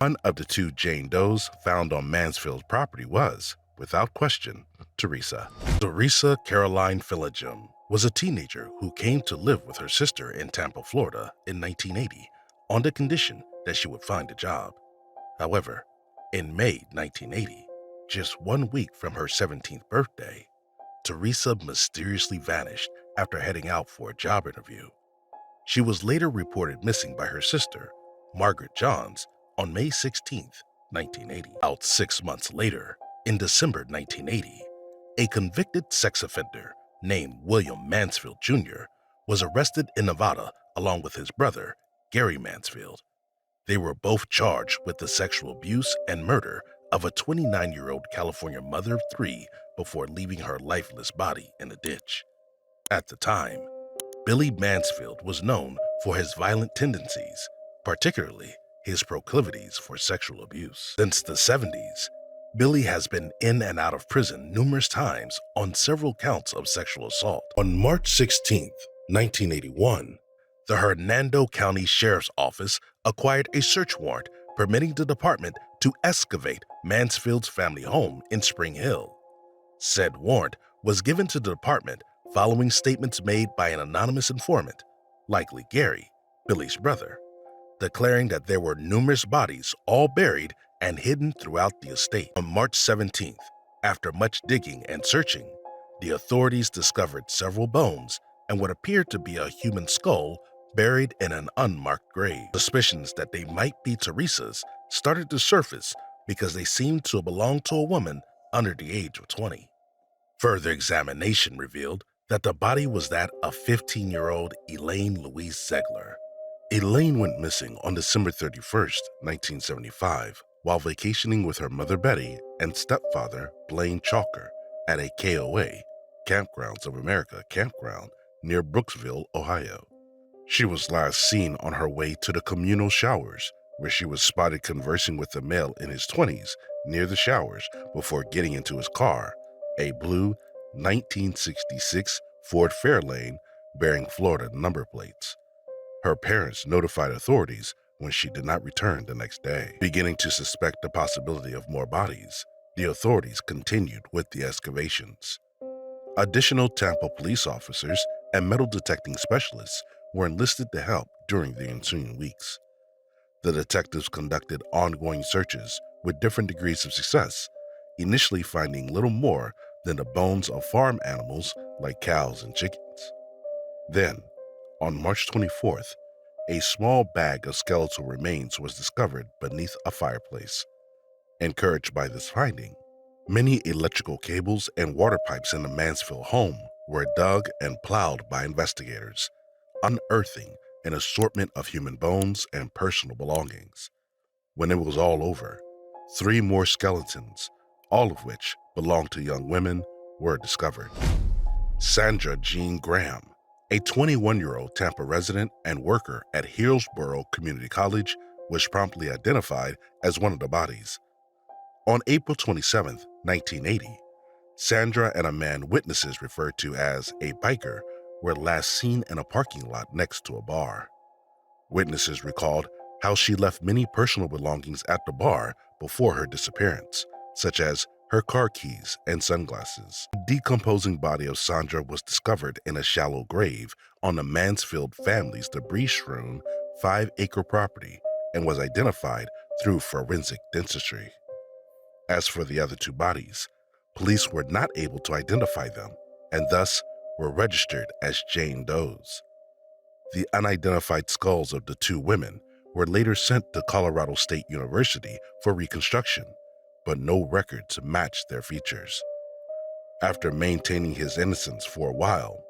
One of the two Jane Does found on Mansfield's property was, without question, Theresa. Theresa Caroline Philogem was a teenager who came to live with her sister in Tampa, Florida in 1980 on the condition that she would find a job. However, in May 1980, just 1 week from her 17th birthday, Theresa mysteriously vanished after heading out for a job interview. She was later reported missing by her sister, Margaret Johns, on May 16, 1980. About 6 months later, in December 1980, a convicted sex offender named William Mansfield Jr. was arrested in Nevada along with his brother, Gary Mansfield. They were both charged with the sexual abuse and murder of a 29-year-old California mother of three before leaving her lifeless body in a ditch. At the time, Billy Mansfield was known for his violent tendencies, particularly his proclivities for sexual abuse. Since the 70s, Billy has been in and out of prison numerous times on several counts of sexual assault. On March 16, 1981, the Hernando County Sheriff's Office acquired a search warrant permitting the department to excavate Mansfield's family home in Spring Hill. Said warrant was given to the department following statements made by an anonymous informant, likely Gary, Billy's brother, declaring that there were numerous bodies all buried and hidden throughout the estate. On March 17th, after much digging and searching, the authorities discovered several bones and what appeared to be a human skull buried in an unmarked grave. Suspicions that they might be Theresa's started to surface because they seemed to belong to a woman under the age of 20. Further examination revealed that the body was that of 15-year-old Elaine Louise Zegler. Elaine went missing on December 31st, 1975, while vacationing with her mother Betty and stepfather Blaine Chalker at a KOA, Kampgrounds of America campground near Brooksville, Ohio. She was last seen on her way to the communal showers, where she was spotted conversing with a male in his 20s near the showers before getting into his car, a blue 1966 Ford Fairlane bearing Florida number plates. Her parents notified authorities when she did not return the next day. Beginning to suspect the possibility of more bodies, the authorities continued with the excavations. Additional Tampa police officers and metal detecting specialists were enlisted to help during the ensuing weeks. The detectives conducted ongoing searches with different degrees of success, initially finding little more than the bones of farm animals like cows and chickens. Then, on March 24th, a small bag of skeletal remains was discovered beneath a fireplace. Encouraged by this finding, many electrical cables and water pipes in the Mansfield home were dug and plowed by investigators, unearthing an assortment of human bones and personal belongings. When it was all over, 3 more skeletons, all of which belonged to young women, were discovered. Sandra Jean Graham, a 21-year-old Tampa resident and worker at Hillsborough Community College, was promptly identified as one of the bodies. On April 27, 1980, Sandra and a man witnesses referred to as a biker were last seen in a parking lot next to a bar. Witnesses recalled how she left many personal belongings at the bar before her disappearance, such as her car keys and sunglasses. The decomposing body of Sandra was discovered in a shallow grave on the Mansfield family's debris-strewn 5-acre property and was identified through forensic dentistry. As for the other 2 bodies, police were not able to identify them and thus were registered as Jane Does. The unidentified skulls of the 2 women were later sent to Colorado State University for reconstruction, but no records matched their features. After maintaining his innocence for a while,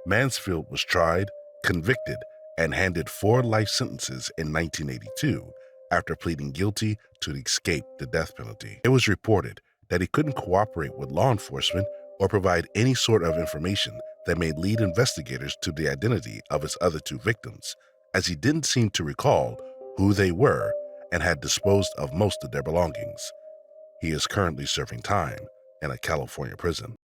Mansfield was tried, convicted, and handed 4 life sentences in 1982 after pleading guilty to escape the death penalty. It was reported that he couldn't cooperate with law enforcement or provide any sort of information that may lead investigators to the identity of his other 2 victims, as he didn't seem to recall who they were and had disposed of most of their belongings. He is currently serving time in a California prison.